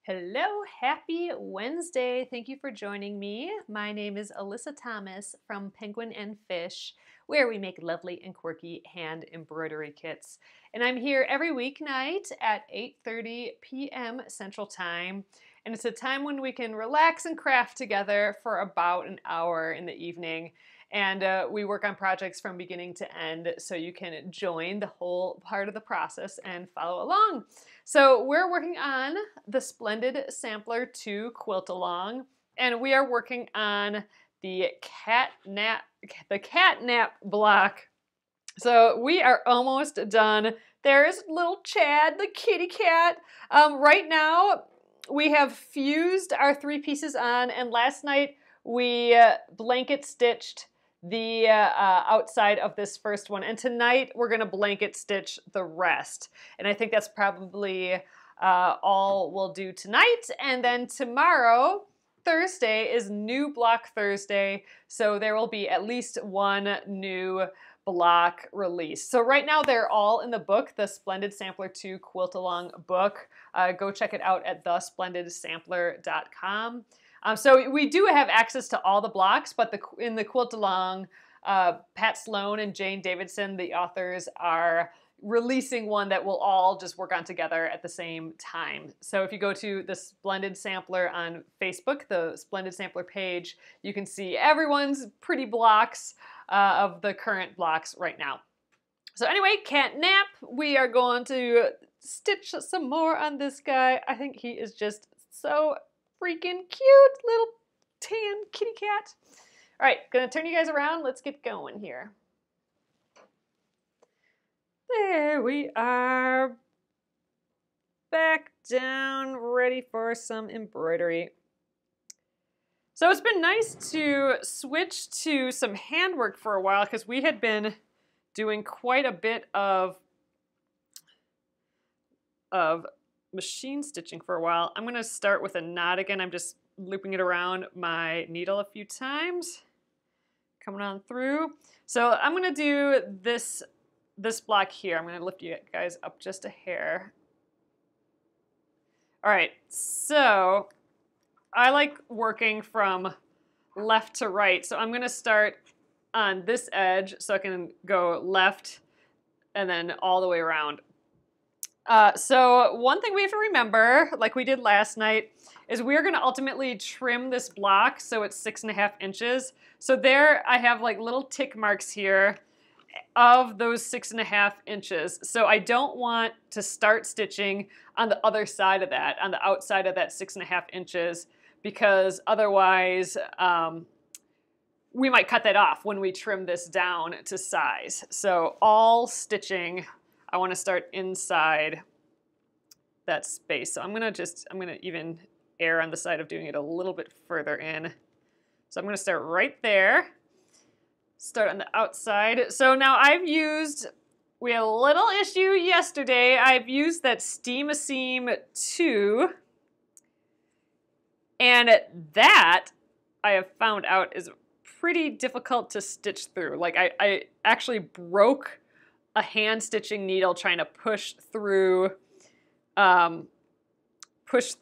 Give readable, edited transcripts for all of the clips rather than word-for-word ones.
Hello, happy Wednesday. Thank you for joining me. My name is Alyssa Thomas from Penguin and Fish, where we make lovely and quirky hand embroidery kits. And I'm here every weeknight at 8:30 p.m. Central Time. And it's a time when we can relax and craft together for about an hour in the evening. And we work on projects from beginning to end, so you can join the whole part of the process and follow along. So we're working on the Splendid Sampler 2 quilt along, and we are working on the catnap block. So we are almost done. There's little Chad, the kitty cat. Right now, we have fused our 3 pieces on, and last night we blanket stitched the outside of this first one. And tonight we're going to blanket stitch the rest. And I think that's probably all we'll do tonight. And then tomorrow, Thursday, is New Block Thursday. So there will be at least one new block release. So right now they're all in the book, the Splendid Sampler 2 Quilt Along book. Go check it out at thesplendidsampler.com. So we do have access to all the blocks, but in the quilt along, Pat Sloan and Jane Davidson, the authors, are releasing one that we'll all just work on together at the same time. So if you go to the Splendid Sampler on Facebook, the Splendid Sampler page, you can see everyone's pretty blocks of the current blocks right now. So anyway, catnap, we are going to stitch some more on this guy. I think he is just so freaking cute little tan kitty cat. All right, gonna turn you guys around. Let's get going here. There we are. Back down, ready for some embroidery. So it's been nice to switch to some handwork for a while because we had been doing quite a bit of machine stitching for a while. I'm going to start with a knot again. I'm just looping it around my needle a few times, coming on through. So I'm going to do this block here. I'm going to lift you guys up just a hair. All right, so I like working from left to right. So I'm going to start on this edge so I can go left and then all the way around. So one thing we have to remember, like we did last night, is we're going to ultimately trim this block so it's 6.5 inches. So there I have like little tick marks here of those 6.5 inches. So I don't want to start stitching on the other side of that, on the outside of that 6.5 inches, because otherwise we might cut that off when we trim this down to size. So all stitching, I want to start inside that space. So I'm gonna even err on the side of doing it a little bit further in. So I'm gonna start right there. Start on the outside. So now we had a little issue yesterday. I've used that Steam a Seam 2. And that I have found out is pretty difficult to stitch through. Like I actually broke a hand stitching needle trying to push through this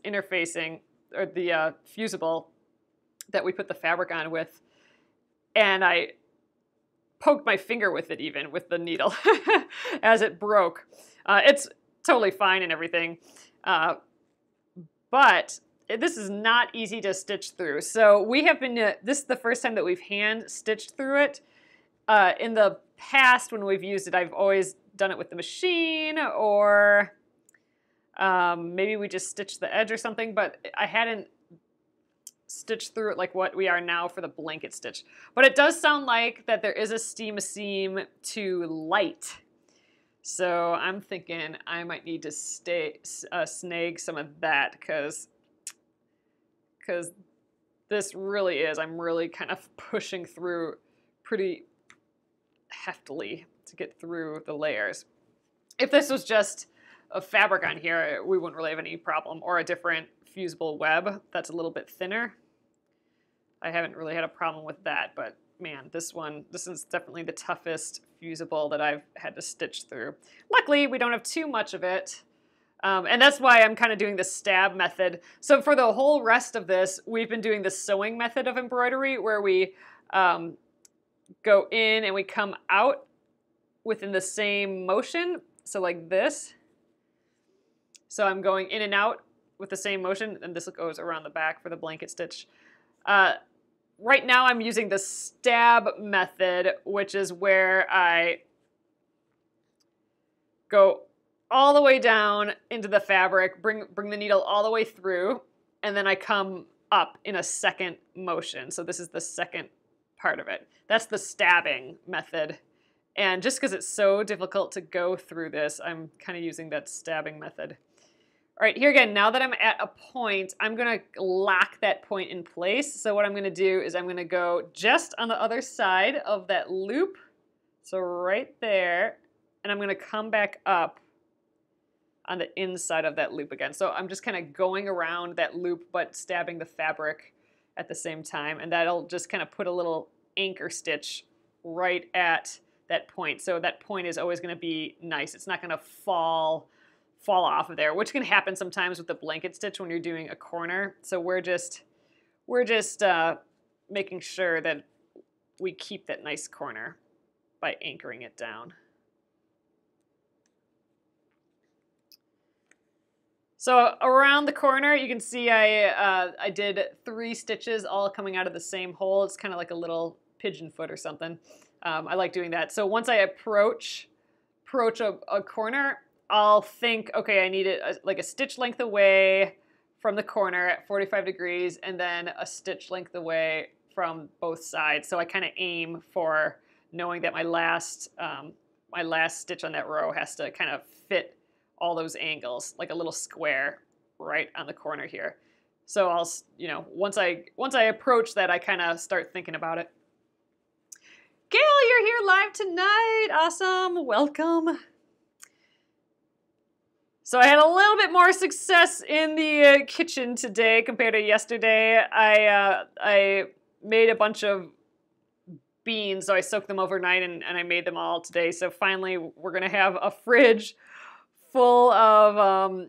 interfacing, or the fusible that we put the fabric on with, and I poked my finger with it, even with the needle as it broke. It's totally fine and everything, but this is not easy to stitch through. So we have been, this is the first time that we've hand stitched through it. In the past, when we've used it, I've always done it with the machine, or maybe we just stitched the edge or something, but I hadn't stitched through it like what we are now for the blanket stitch. But it does sound like that there is a Steam a Seam 2 light. So I'm thinking I might need to snag some of that, because this really is, I'm really kind of pushing through pretty heftily to get through the layers. If this was just a fabric on here, we wouldn't really have any problem, or a different fusible web that's a little bit thinner. I haven't really had a problem with that, but man, this is definitely the toughest fusible that I've had to stitch through. Luckily, we don't have too much of it, And that's why I'm kind of doing the stab method. So for the whole rest of this, we've been doing the sewing method of embroidery, where we go in and we come out within the same motion. So like this. So I'm going in and out with the same motion, and this goes around the back for the blanket stitch. Right now I'm using the stab method, which is where I go all the way down into the fabric, bring the needle all the way through, and then I come up in a second motion. So this is the second part of it. That's the stabbing method. And just because it's so difficult to go through this, I'm kind of using that stabbing method. All right, here again, now that I'm at a point, I'm gonna lock that point in place. So what I'm gonna do is I'm gonna go just on the other side of that loop. So right there, and I'm gonna come back up on the inside of that loop again. So I'm just kind of going around that loop, but stabbing the fabric at the same time. And that'll just kind of put a little anchor stitch right at that point. So that point is always gonna be nice. It's not gonna fall off of there, which can happen sometimes with the blanket stitch when you're doing a corner. So we're just making sure that we keep that nice corner by anchoring it down. So around the corner, you can see I did 3 stitches all coming out of the same hole. It's kind of like a little pigeon foot or something. I like doing that. So once I approach a corner, I'll think, okay, I need it like a stitch length away from the corner at 45 degrees, and then a stitch length away from both sides. So I kind of aim for knowing that my last stitch on that row has to kind of fit all those angles, like a little square right on the corner here. So I'll, once I approach that, I kind of start thinking about it. Gail, you're here live tonight. Awesome. Welcome. So I had a little bit more success in the kitchen today compared to yesterday. I made a bunch of beans, so I soaked them overnight and I made them all today. So finally, we're going to have a fridge full of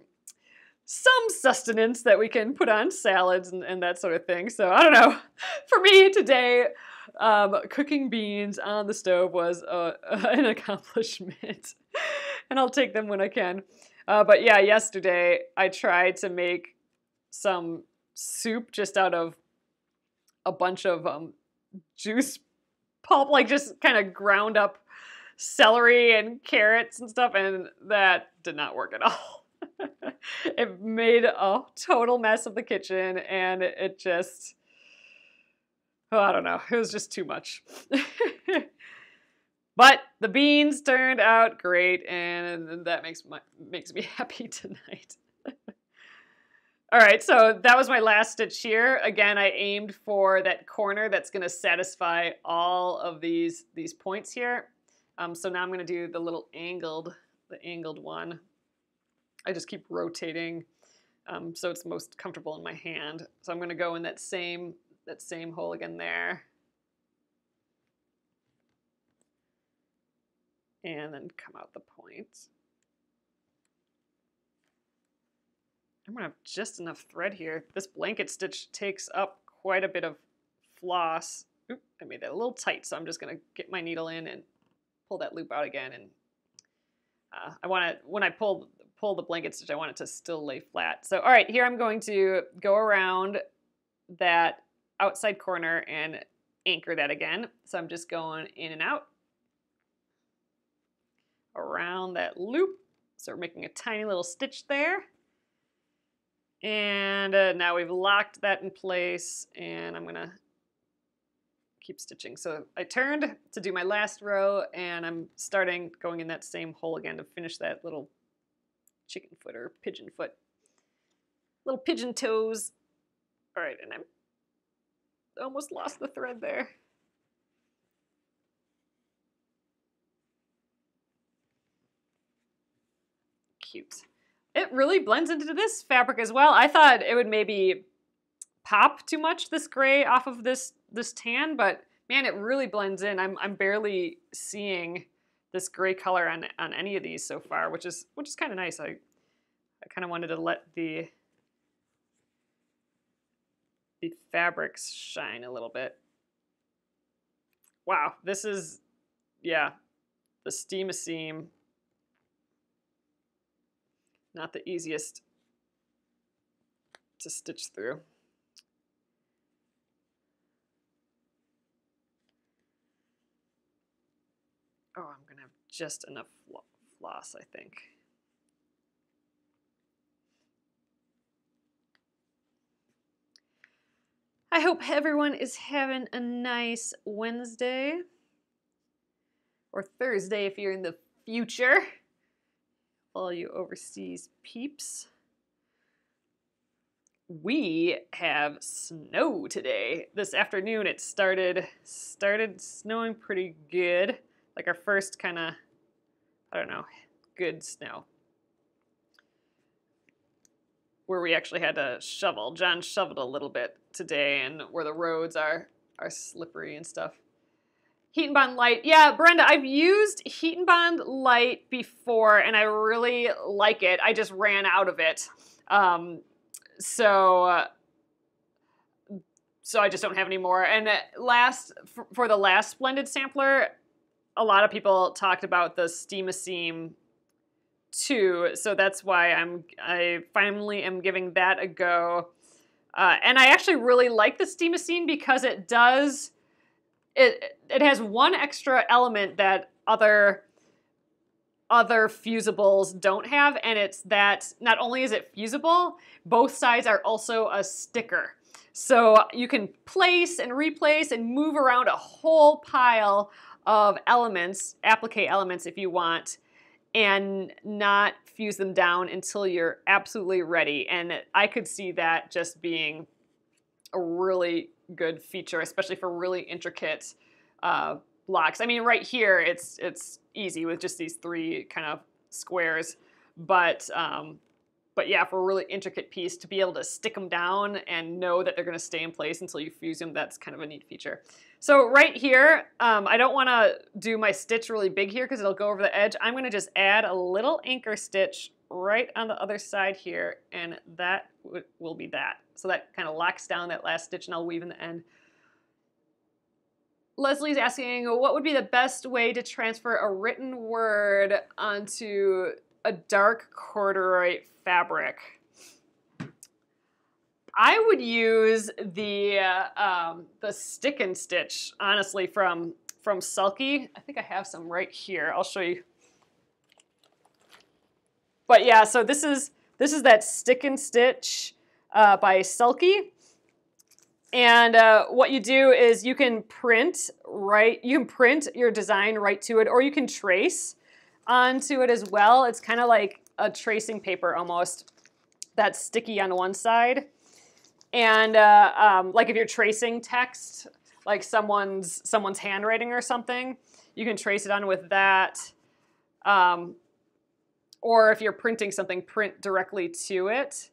some sustenance that we can put on salads and that sort of thing. So I don't know. For me today, cooking beans on the stove was an accomplishment. And I'll take them when I can. But yeah, yesterday I tried to make some soup just out of a bunch of juice pulp, like just kind of ground up celery and carrots and stuff, and that did not work at all. It made a total mess of the kitchen, and it just, I don't know, it was just too much. But the beans turned out great, and that makes me happy tonight. All right, so that was my last stitch here. Again, I aimed for that corner that's going to satisfy all of these points here. So now I'm going to do the little angled one. I just keep rotating so it's most comfortable in my hand. So I'm going to go in that same hole again there. And then come out the point. I'm going to have just enough thread here. This blanket stitch takes up quite a bit of floss. Oop, I made that a little tight, so I'm just going to get my needle in and pull that loop out again. And I want to, when I pull the blanket stitch, I want it to still lay flat. So all right, here I'm going to go around that outside corner and anchor that again. So I'm just going in and out around that loop. So we're making a tiny little stitch there. And now we've locked that in place, and I'm gonna keep stitching. So I turned to do my last row, and I'm going in that same hole again to finish that little chicken foot or pigeon foot. Little pigeon toes. All right, and I almost lost the thread there. Cute. It really blends into this fabric as well. I thought it would maybe pop too much, this gray, off of this tan, but man, it really blends in. I'm barely seeing this gray color on any of these so far, which is kind of nice. I kind of wanted to let the fabrics shine a little bit. Wow, this is, yeah, the steam-a-seam. Not the easiest to stitch through. Oh, I'm gonna have just enough floss, I think. I hope everyone is having a nice Wednesday, or Thursday if you're in the future, all you overseas peeps. We have snow today. This afternoon it started snowing pretty good. Like our first kind of, I don't know, good snow. Where we actually had to shovel. John shoveled a little bit today, and where the roads are slippery and stuff. Heat and Bond Light. Yeah, Brenda, I've used Heat and Bond Light before, and I really like it. I just ran out of it. So I just don't have any more. And for the last Splendid Sampler, a lot of people talked about the Steam-a-Seam too, so that's why I finally am giving that a go. And I actually really like the Steam-a-Seam because it has one extra element that other fusibles don't have, and it's that not only is it fusible, both sides are also a sticker. So you can place and replace and move around a whole pile of elements, applique elements if you want, and not fuse them down until you're absolutely ready. And I could see that just being a really good feature, especially for really intricate blocks. I mean, right here, it's easy with just these three kind of squares, but yeah, for a really intricate piece, to be able to stick them down and know that they're going to stay in place until you fuse them, that's kind of a neat feature. So right here, I don't want to do my stitch really big here because it'll go over the edge. I'm going to just add a little anchor stitch right on the other side here, and that will be that. So that kind of locks down that last stitch, and I'll weave in the end. Leslie's asking, what would be the best way to transfer a written word onto a dark corduroy fabric? I would use the stick and stitch, honestly, from Sulky. I think I have some right here. I'll show you. But yeah, so this is that stick and stitch by Sulky. And what you do is you can print your design right to it, or you can trace onto it as well. It's kind of like a tracing paper almost that's sticky on one side. And like if you're tracing text, like someone's handwriting or something, you can trace it on with that. Or if you're printing something, print directly to it.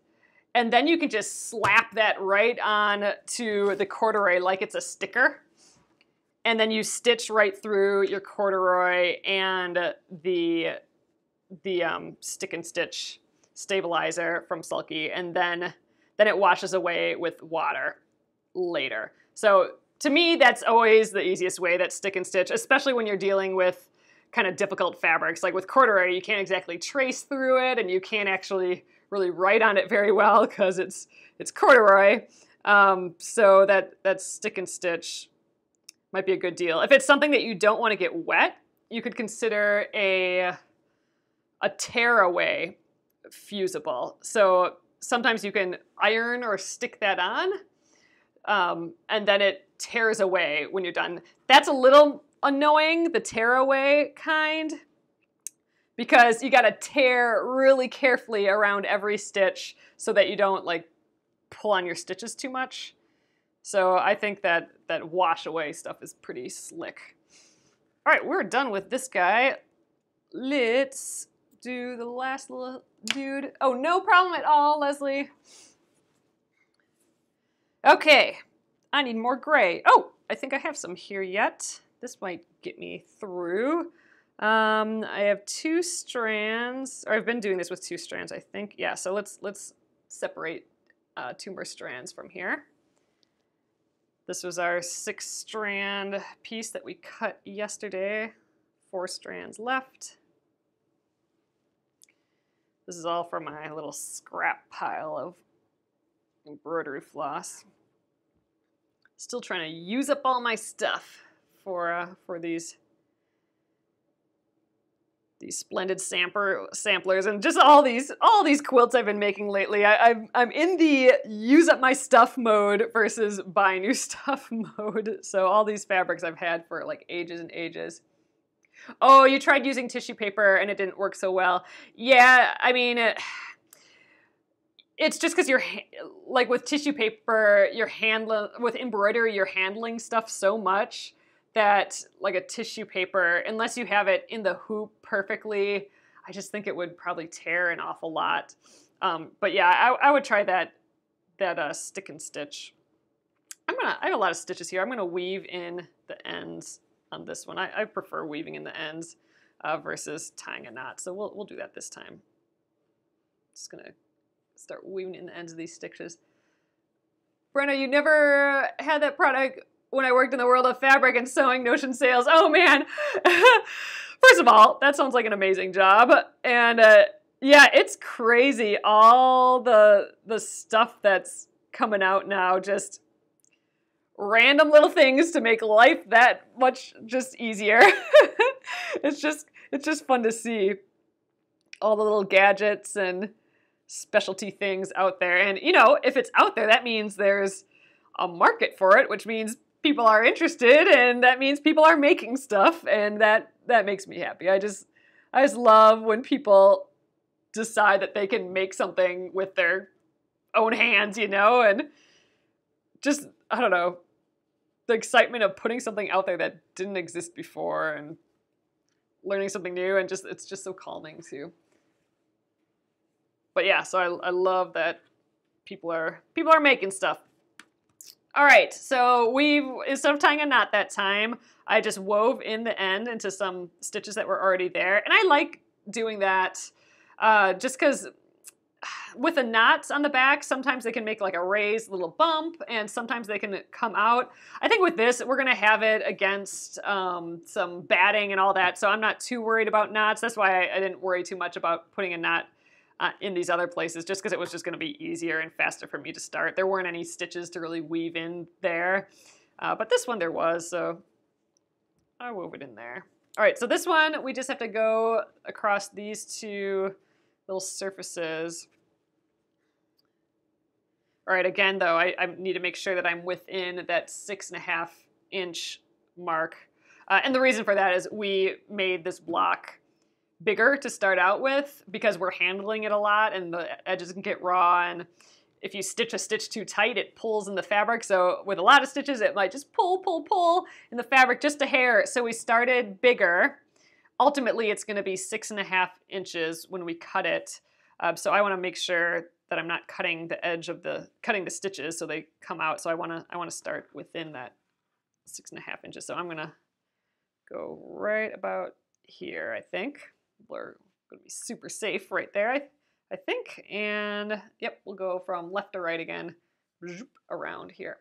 And then you can just slap that right on to the corduroy like it's a sticker. And then you stitch right through your corduroy and the stick and stitch stabilizer from Sulky. And then it washes away with water later. So to me, that's always the easiest way, that stick and stitch, especially when you're dealing with kind of difficult fabrics. Like with corduroy, you can't exactly trace through it, and you can't actually really write on it very well because it's corduroy. So that stick and stitch might be a good deal. If it's something that you don't want to get wet, you could consider a tearaway fusible. So sometimes you can iron or stick that on, and then it tears away when you're done. That's a little annoying, the tearaway kind, because you got to tear really carefully around every stitch so that you don't like pull on your stitches too much. So I think that wash away stuff is pretty slick. All right, we're done with this guy. Let's do the last little dude. Oh, no problem at all, Leslie. Okay, I need more gray. Oh, I think I have some here yet. This might get me through. I have 2 strands, or I've been doing this with 2 strands, I think. Yeah, so let's separate 2 more strands from here. This was our 6-strand piece that we cut yesterday. 4 strands left. This is all from my little scrap pile of embroidery floss. Still trying to use up all my stuff for these Splendid samplers and just all these quilts I've been making lately. I'm in the use up my stuff mode versus buy new stuff mode. So all these fabrics I've had for like ages and ages. Oh, you tried using tissue paper and it didn't work so well. Yeah, I mean, it's just because like with tissue paper, with embroidery, you're handling stuff so much that like a tissue paper, unless you have it in the hoop perfectly, I just think it would probably tear an awful lot. But yeah, I would try that stick and stitch. I have a lot of stitches here. I'm gonna weave in the ends on this one. I prefer weaving in the ends versus tying a knot. So we'll do that this time. Just gonna start weaving in the ends of these stitches. Brenna, you never had that product when I worked in the world of fabric and sewing Notion sales. Oh man. First of all, that sounds like an amazing job. And yeah, it's crazy. All the stuff that's coming out now, just random little things to make life that much just easier. It's just fun to see all the little gadgets and specialty things out there. And you know, if it's out there, that means there's a market for it, which means people are interested, and that means people are making stuff, and that makes me happy. I just love when people decide that they can make something with their own hands, you know, and just, I don't know, the excitement of putting something out there that didn't exist before and learning something new, and it's just so calming too. But yeah, so I love that people are making stuff. All right, so instead of tying a knot that time, I just wove in the end into some stitches that were already there. And I like doing that just because with the knots on the back, sometimes they can make like a raised little bump, and sometimes they can come out. I think with this, we're gonna have it against some batting and all that, so I'm not too worried about knots. That's why I didn't worry too much about putting a knot in these other places, just because it was just going to be easier and faster for me to start. There weren't any stitches to really weave in there, but this one there was, so I wove it in there. All right, so this one, we just have to go across these 2 little surfaces. All right, again, though, I need to make sure that I'm within that 6.5 inch mark. And the reason for that is we made this block bigger to start out with because we're handling it a lot and the edges can get raw, and if you stitch a stitch too tight, it pulls in the fabric. So with a lot of stitches, it might just pull in the fabric just a hair. So we started bigger. Ultimately, it's going to be 6.5 inches when we cut it. So I want to make sure that I'm not cutting the edge of cutting the stitches so they come out. So I want to start within that 6.5 inches. So I'm going to go right about here, I think. We're going to be super safe right there, I think. And yep, we'll go from left to right again, around here.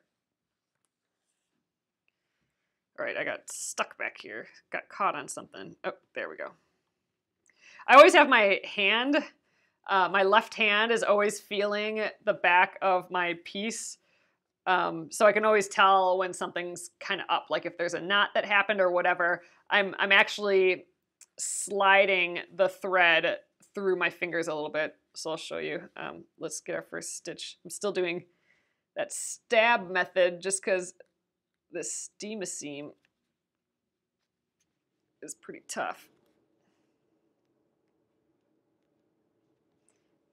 All right, I got stuck back here. Got caught on something. Oh, there we go. I always have my hand, my left hand is always feeling the back of my piece. So I can always tell when something's kind of up, like if there's a knot that happened or whatever. I'm actually sliding the thread through my fingers a little bit. So I'll show you. Let's get our first stitch. I'm still doing that stab method just because this steam seam is pretty tough.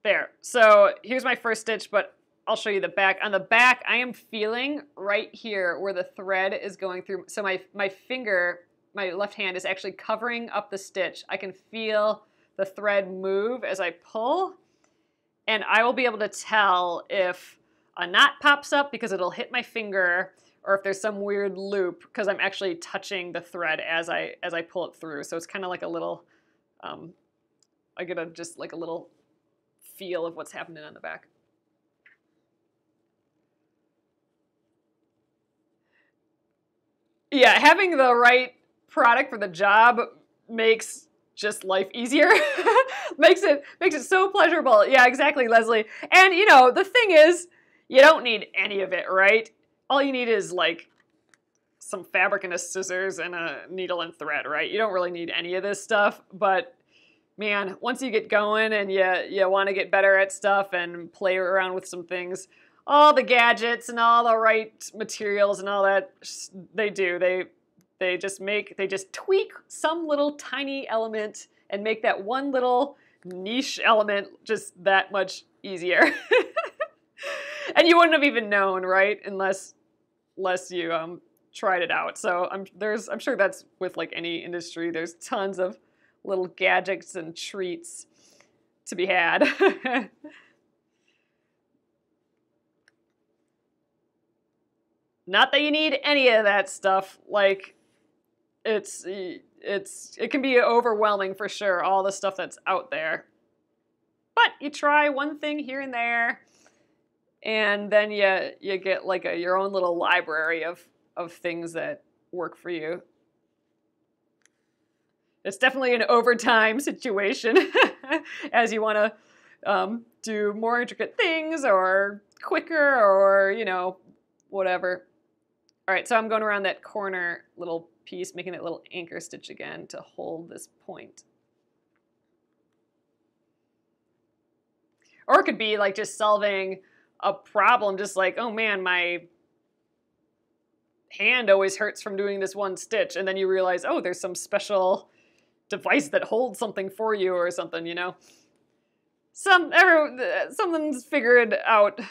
There. So here's my first stitch, but I'll show you the back. On the back, I am feeling right here where the thread is going through. So my finger, my left hand is actually covering up the stitch. I can feel the thread move as I pull, and I will be able to tell if a knot pops up because it'll hit my finger, or if there's some weird loop, because I'm actually touching the thread as I pull it through. So it's kind of like a little, I get just like a little feel of what's happening on the back. Yeah, having the right product for the job makes just life easier. makes it so pleasurable. Yeah, exactly, Leslie. And you know, the thing is, you don't need any of it, right? All you need is like some fabric and a scissors and a needle and thread, right? You don't really need any of this stuff, but man, once you get going and you want to get better at stuff and play around with some things, all the gadgets and all the right materials and all that, they just tweak some little tiny element and make that one little niche element just that much easier. And you wouldn't have even known, right? Unless you tried it out. So I'm sure that's with like any industry. There's tons of little gadgets and treats to be had. Not that you need any of that stuff. Like it can be overwhelming for sure, all the stuff that's out there. But you try one thing here and there, and then you get like your own little library of things that work for you. It's definitely an overtime situation as you want to do more intricate things or quicker or, you know, whatever. All right, so I'm going around that corner little piece, making that little anchor stitch again to hold this point. Or it could be like just solving a problem, just like, oh man, my hand always hurts from doing this one stitch. And then you realize, oh, there's some special device that holds something for you or something, you know. Someone's figured out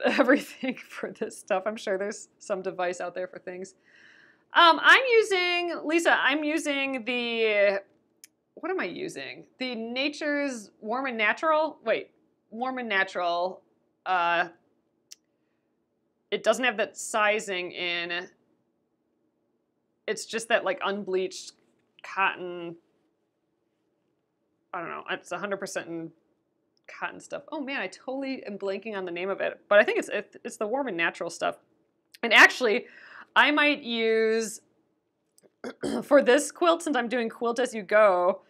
everything for this stuff. I'm sure there's some device out there for things. I'm using the, what am I using? The Nature's Warm and Natural. Wait, Warm and Natural. It doesn't have that sizing in. It's just that like unbleached cotton. I don't know. It's 100% in cotton stuff. Oh man, I totally am blanking on the name of it. But I think it's the Warm and Natural stuff. And actually, I might use, for this quilt, since I'm doing quilt as you go,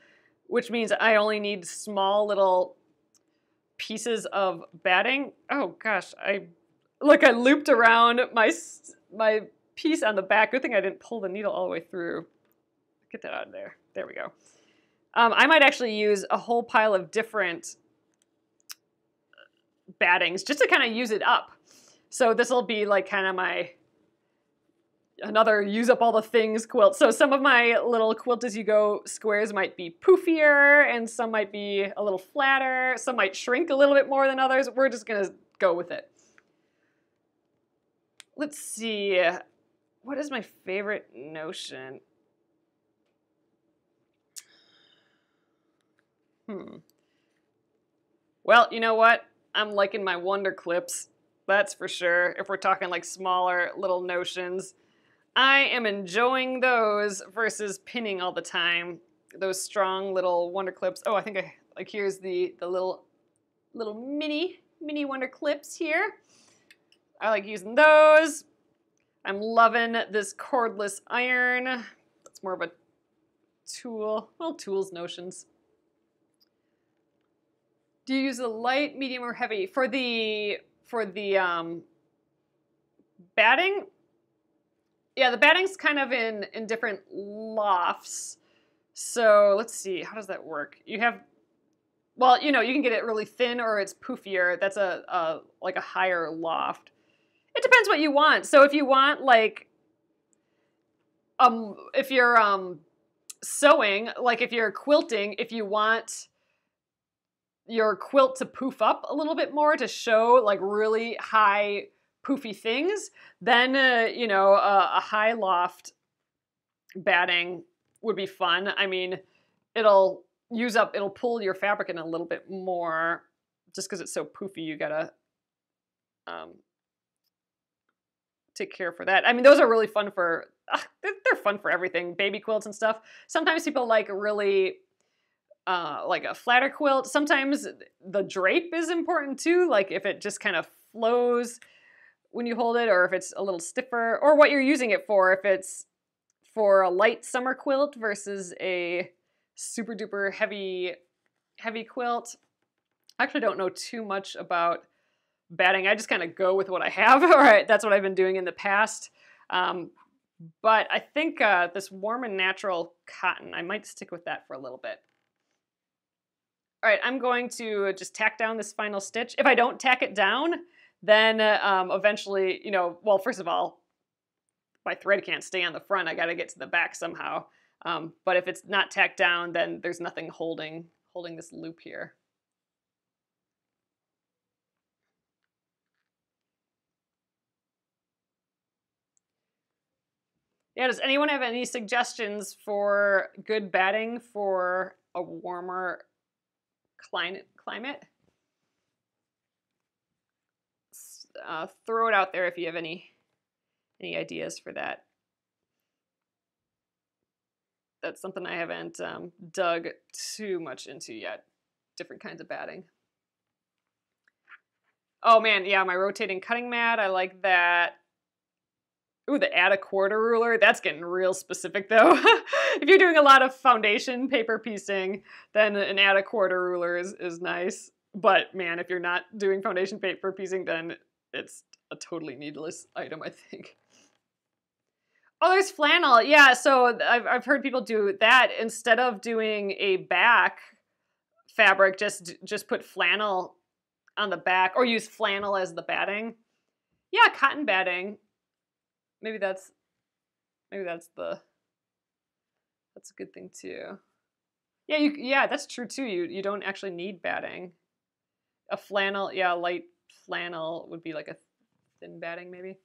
which means I only need small little pieces of batting. Oh gosh, I looped around my piece on the back. Good thing I didn't pull the needle all the way through. Get that out of there. There we go. I might actually use a whole pile of different battings just to kind of use it up. So this will be like kind of another use up all the things quilt. So some of my little quilt as you go squares might be poofier and some might be a little flatter. Some might shrink a little bit more than others. We're just going to go with it. Let's see. What is my favorite notion? Well, you know what? I'm liking my Wonder Clips. That's for sure. If we're talking like smaller little notions, I am enjoying those versus pinning all the time. Those strong little Wonder Clips. Oh, I think here's the little mini Wonder Clips here. I like using those. I'm loving this cordless iron. That's more of a tool. Well, tools notions. Do you use a light, medium, or heavy for the batting? Yeah, the batting's kind of in different lofts. So let's see, how does that work? You have, well, you know, you can get it really thin or it's poofier. That's like a higher loft. It depends what you want. So if you want like, if you're sewing, like if you're quilting, if you want your quilt to poof up a little bit more to show like really high poofy things, then you know, a high loft batting would be fun. I mean, it'll pull your fabric in a little bit more just because it's so poofy. You gotta care for that. I mean, those are really fun for, they're fun for everything, baby quilts and stuff. Sometimes people like really, like a flatter quilt. Sometimes the drape is important too, like if it just kind of flows when you hold it, or if it's a little stiffer, or what you're using it for, if it's for a light summer quilt versus a super duper heavy quilt. I actually don't know too much about batting. I just kind of go with what I have. All right, that's what I've been doing in the past. But I think this warm and natural cotton, I might stick with that for a little bit. All right, I'm going to just tack down this final stitch. If I don't tack it down, then eventually, you know, well, first of all, my thread can't stay on the front. I got to get to the back somehow. But if it's not tacked down, then there's nothing holding this loop here. Yeah, does anyone have any suggestions for good batting for a warmer climate? Throw it out there if you have any ideas for that. That's something I haven't dug too much into yet. Different kinds of batting. Oh man, yeah, my rotating cutting mat, I like that. Ooh, the add a quarter ruler, that's getting real specific though. If you're doing a lot of foundation paper piecing, then an add a quarter ruler is nice. But man, if you're not doing foundation paper piecing, then it's a totally needless item, I think. Oh, there's flannel. Yeah, so I've heard people do that. Instead of doing a back fabric, just put flannel on the back, or use flannel as the batting. Yeah, cotton batting. Maybe that's a good thing too. Yeah, yeah, that's true too. You don't actually need batting. A flannel, yeah, a light flannel would be like a thin batting maybe.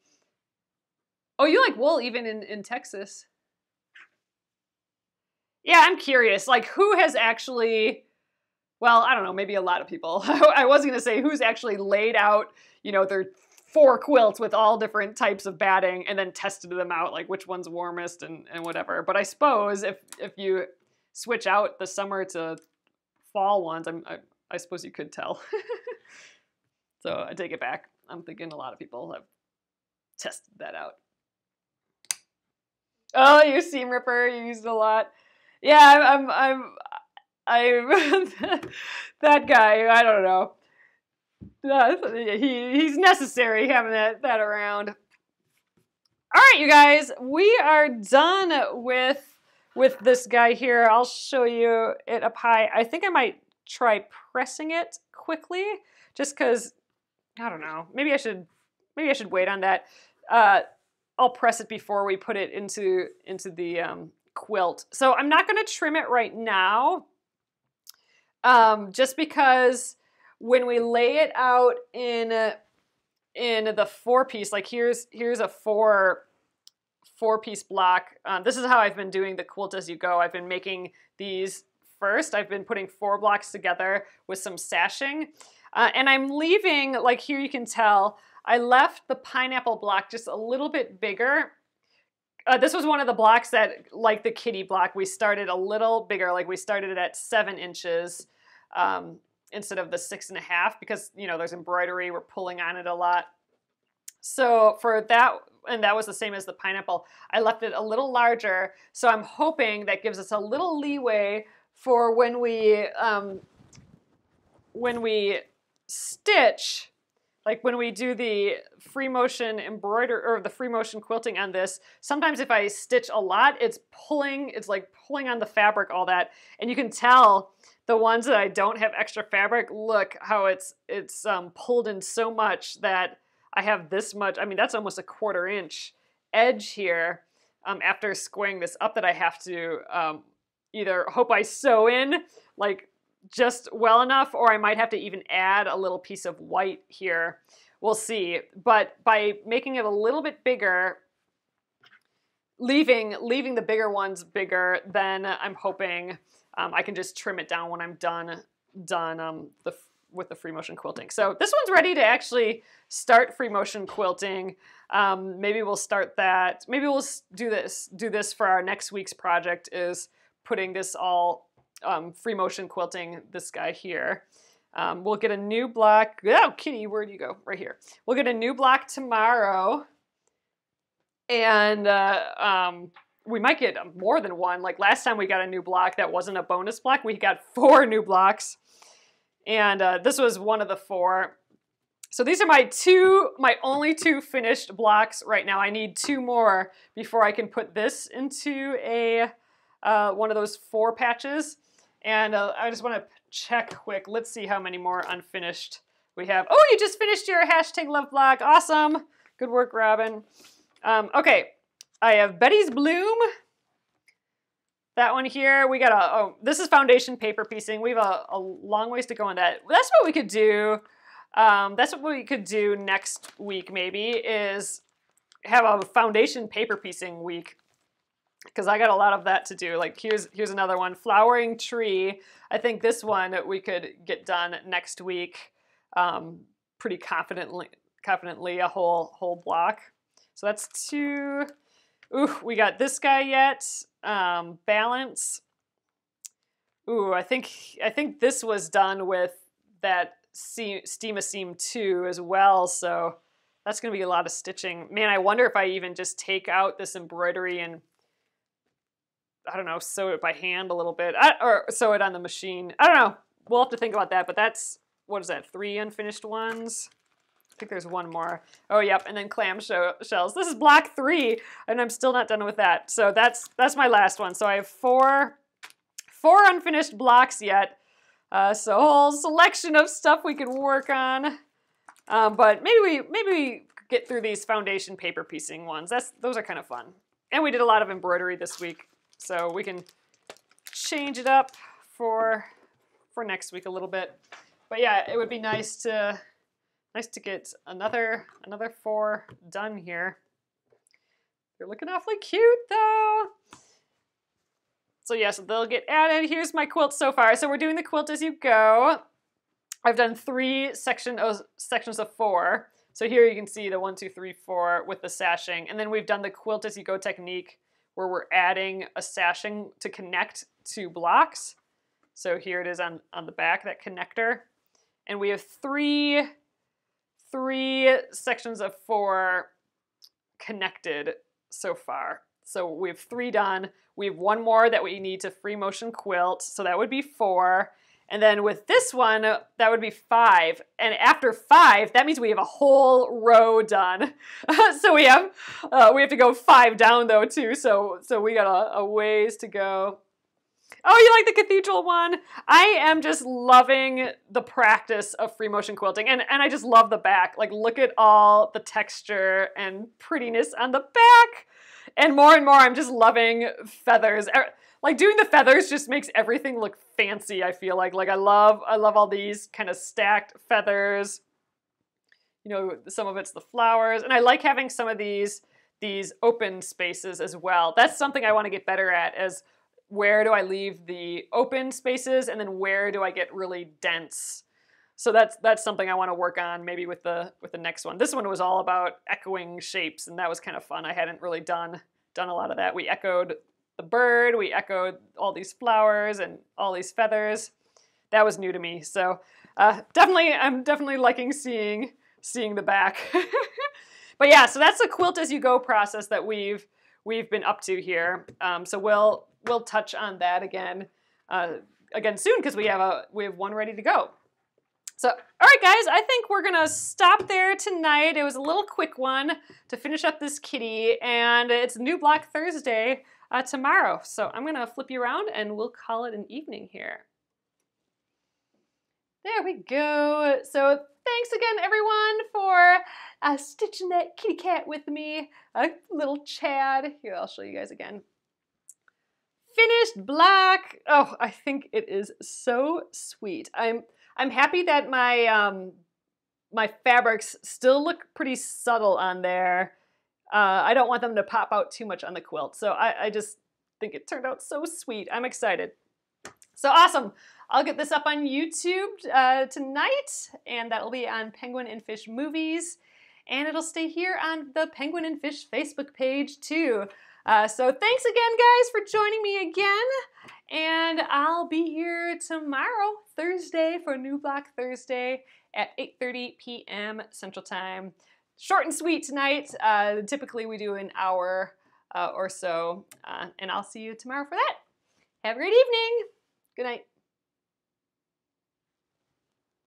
Oh, you like wool even in Texas? Yeah, I'm curious. Like, who has actually, well, I don't know, maybe a lot of people. I was going to say who's actually laid out, you know, their 4 quilts with all different types of batting and then tested them out, like which one's warmest and whatever. But I suppose if you switch out the summer to fall ones, I suppose you could tell. So I take it back. I'm thinking a lot of people have tested that out. Oh, you seam ripper, you used it a lot. Yeah, I'm that guy. I don't know. He's necessary having that around. All right, you guys, we are done with this guy here. I'll show you it up high. I think I might try pressing it quickly, just because I don't know. Maybe I should wait on that. I'll press it before we put it into the quilt. So I'm not going to trim it right now, just because when we lay it out in the 4-piece, like here's a 4-piece block. This is how I've been doing the quilt as you go. I've been making these first. I've been putting 4 blocks together with some sashing, and I'm leaving, like here you can tell, I left the pineapple block just a little bit bigger. This was one of the blocks that, like the kitty block, we started a little bigger. Like we started it at 7 inches instead of the 6.5 because, you know, there's embroidery. We're pulling on it a lot. So for that, and that was the same as the pineapple, I left it a little larger. So I'm hoping that gives us a little leeway for when we stitch. Like when we do the free motion embroidery or the free motion quilting on this, sometimes if I stitch a lot, it's like pulling on the fabric, all that. And you can tell the ones that I don't have extra fabric, look how it's pulled in so much that I have this much. I mean, that's almost a 1/4 inch edge here after squaring this up that I have to either hope I sew in, like just well enough, or I might have to even add a little piece of white here. We'll see. But by making it a little bit bigger, leaving the bigger ones bigger, then I'm hoping I can just trim it down when I'm done with the free motion quilting. So this one's ready to actually start free motion quilting. Maybe we'll start that. Maybe we'll do this for our next week's project, is putting this all free motion quilting this guy here. We'll get a new block. Oh, Kitty, where'd you go? Right here. We'll get a new block tomorrow. And we might get more than one. Like last time we got a new block that wasn't a bonus block. We got 4 new blocks. And this was one of the 4. So these are my only 2 finished blocks right now. I need 2 more before I can put this into a one of those 4 patches. And I just want to check quick. Let's see how many more unfinished we have. Oh, you just finished your #love block. Awesome. Good work, Robin. Okay, I have Betty's Bloom. That one here. We got this is foundation paper piecing. We have a long ways to go on that. That's what we could do. That's what we could do next week, maybe, is have a foundation paper piecing week. Because I got a lot of that to do. Like here's another one, flowering tree. I think this one we could get done next week, pretty confidently, a whole block. So that's 2. Ooh, we got this guy yet. Balance. Ooh, I think this was done with that Steam Seam 2 as well. So that's gonna be a lot of stitching. Man, I wonder if I even just take out this embroidery and, I don't know, sew it by hand a little bit, or sew it on the machine. I don't know. We'll have to think about that, but that's, what is that, 3 unfinished ones? I think there's 1 more. Oh, yep, and then clam shells. This is block 3, and I'm still not done with that. So that's my last one. So I have 4 unfinished blocks yet. So a whole selection of stuff we can work on. But maybe we get through these foundation paper piecing ones. Those are kind of fun. And we did a lot of embroidery this week. So we can change it up for next week a little bit. But yeah, it would be nice to get another 4 done here. They're looking awfully cute though. So yeah, so they'll get added. Here's my quilt so far. So we're doing the quilt as you go. I've done 3 sections of 4. So here you can see the 1, 2, 3, 4 with the sashing. And then we've done the quilt as you go technique, where we're adding a sashing to connect 2 blocks. So here it is on the back, that connector. And we have 3 sections of 4 connected so far. So we have 3 done. We have 1 more that we need to free motion quilt. So that would be 4. And then with this one, that would be 5. And after 5, that means we have a whole row done. So we have to go 5 down though too. So we got a ways to go. Oh, you like the cathedral one? I am just loving the practice of free motion quilting. And I just love the back. Like, look at all the texture and prettiness on the back. And more, I'm just loving feathers. Like, doing the feathers just makes everything look fancy, I feel like. Like, I love all these kind of stacked feathers. You know, some of it's the flowers. And I like having some of these open spaces as well. That's something I want to get better at, is where do I leave the open spaces and then where do I get really dense? So that's something I want to work on maybe with the next one. This one was all about echoing shapes, and that was kind of fun. I hadn't really done a lot of that. We echoed the bird, we echoed all these flowers and all these feathers. That was new to me. So I'm definitely liking seeing the back. But yeah, so that's the quilt as you go process that we've been up to here. So we'll touch on that again soon, because we have one ready to go. So, all right, guys, I think we're gonna stop there tonight. It was a little quick one to finish up this kitty, and it's New Block Thursday tomorrow. So I'm gonna flip you around and we'll call it an evening here. There we go. So thanks again, everyone, for stitching that kitty cat with me. Little Chad. Here, I'll show you guys again. Finished block. Oh, I think it is so sweet. I'm happy that my fabrics still look pretty subtle on there. I don't want them to pop out too much on the quilt. So I just think it turned out so sweet. I'm excited. So awesome. I'll get this up on YouTube tonight, and that'll be on Penguin and Fish Movies, and it'll stay here on the Penguin and Fish Facebook page too. So thanks again, guys, for joining me again, and I'll be here tomorrow, Thursday, for New Block Thursday at 8:30 p.m. Central Time. Short and sweet tonight. Typically we do an hour or so, and I'll see you tomorrow for that. Have a great evening. Good night.